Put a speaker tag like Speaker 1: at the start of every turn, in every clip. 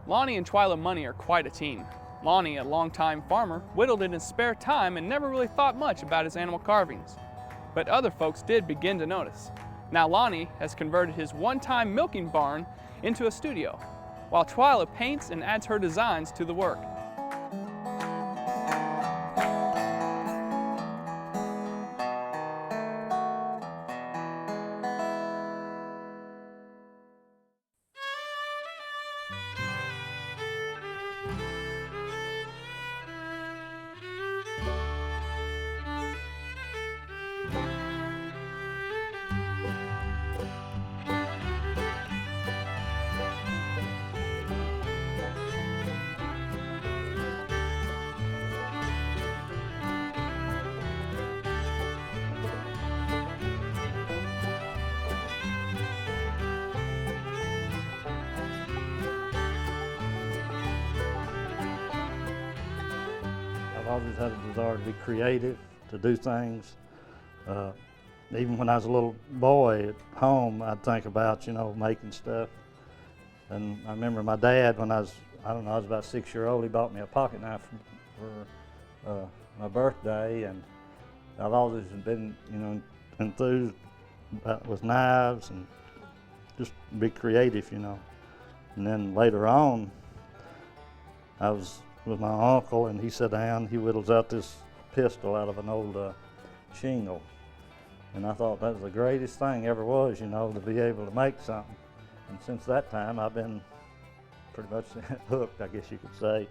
Speaker 1: Lonnie and Twyla Money are quite a team. Lonnie, a longtime farmer, whittled in his spare time and never really thought much about his animal carvings. But other folks did begin to notice. Now Lonnie has converted his one-time milking barn into a studio, while Twyla paints and adds her designs to the work.
Speaker 2: I've always had a desire to be creative, to do things. Even when I was a little boy at home, I'd think about, making stuff. And I remember my dad, when I was about 6 years old, he bought me a pocket knife for my birthday, and I've always been, enthused with knives and just be creative, And then later on, I was with my uncle, and he sat down, he whittles out this pistol out of an old shingle. And I thought that was the greatest thing ever was, to be able to make something. And since that time, I've been pretty much hooked, I guess you could say.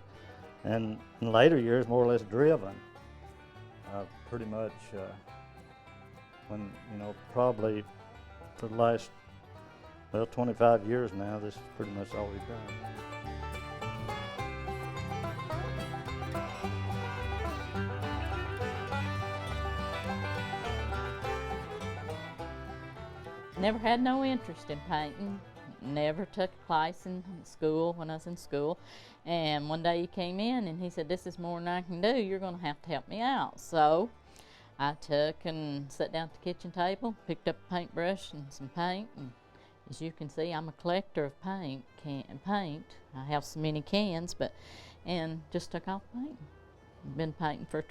Speaker 2: And in later years, more or less driven. Pretty much, probably for the last, 25 years now, this is pretty much all we've done.
Speaker 3: Never had no interest in painting. Never took a class in school when I was in school. And one day he came in and he said, "This is more than I can do. You're going to have to help me out." So I took and sat down at the kitchen table, picked up a paintbrush and some paint. And as you can see, I'm a collector of paint. I have so many cans, and just took off painting. Been painting for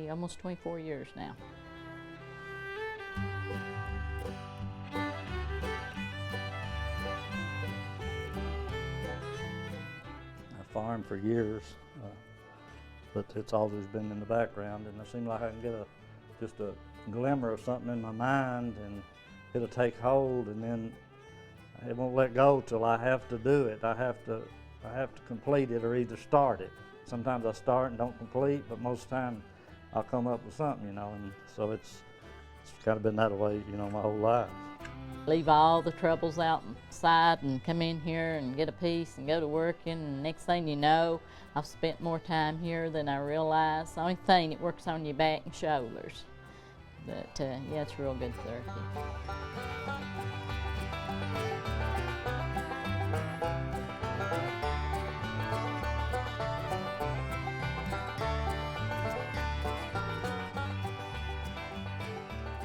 Speaker 3: almost 24 years now.
Speaker 2: Farmed for years, but it's always been in the background, and it seems like I can get just a glimmer of something in my mind, and it'll take hold, and then it won't let go till I have to do it. I have to complete it or either start it. Sometimes I start and don't complete, but most of the time I'll come up with something, and so it's kind of been that way, my whole life.
Speaker 3: Leave all the troubles outside and come in here and get a piece and go to working, and next thing you know, I've spent more time here than I realized. The only thing, it works on your back and shoulders. But yeah, it's real good therapy.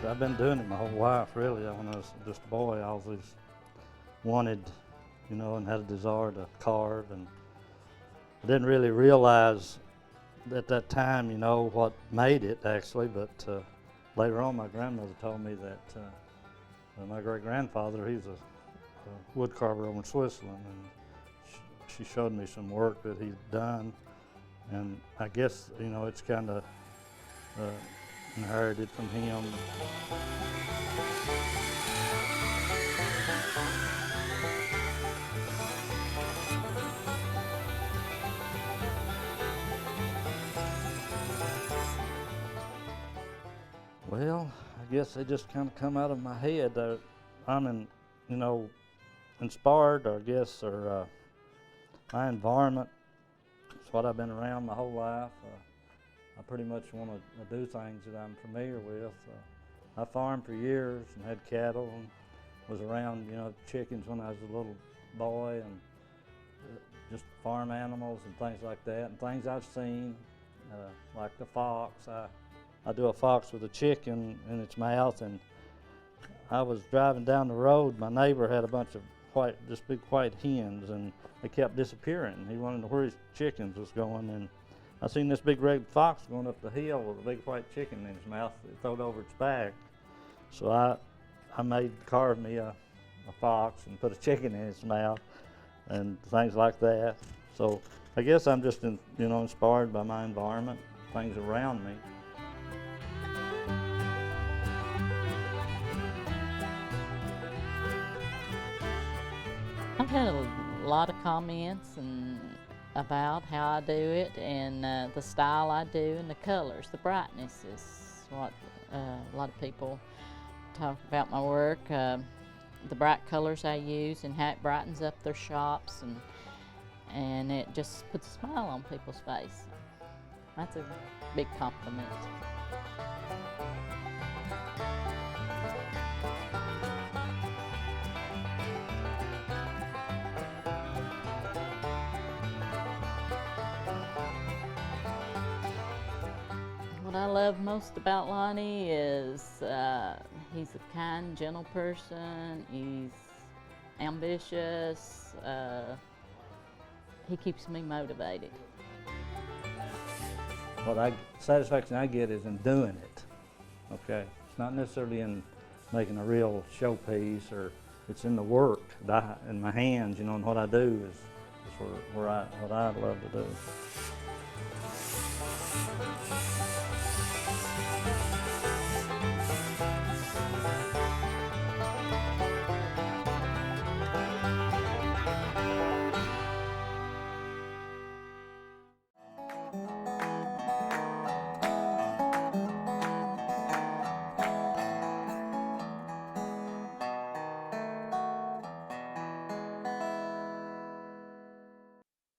Speaker 2: I've been doing it my whole life, really. When I was just a boy, I always wanted, and had a desire to carve, and I didn't really realize at that time, what made it actually, but later on my grandmother told me that my great-grandfather, he was a wood carver over in Switzerland, and she showed me some work that he'd done, and I guess, it's kind of inherited from him. Well, I guess they just kind of come out of my head. I'm inspired, I guess, or my environment. It's what I've been around my whole life. I pretty much want to do things that I'm familiar with. I farmed for years and had cattle and was around, chickens when I was a little boy, and just farm animals and things like that, and things I've seen, like the fox. I do a fox with a chicken in its mouth, and I was driving down the road. My neighbor had a bunch of just big white hens, and they kept disappearing. He wanted to know where his chickens was going, and I seen this big red fox going up the hill with a big white chicken in his mouth. It threw it over its back. So I carved me a fox and put a chicken in its mouth and things like that. So I guess I'm just inspired by my environment, things around me.
Speaker 3: I've had a lot of comments about how I do it, and the style I do, and the colors, the brightness is what a lot of people talk about my work. The bright colors I use and how it brightens up their shops, and it just puts a smile on people's face. That's a big compliment. What I love most about Lonnie is he's a kind, gentle person. He's ambitious. He keeps me motivated.
Speaker 2: What satisfaction I get is in doing it. Okay, it's not necessarily in making a real showpiece, or it's in the work in my hands, and what I do is what I love to do.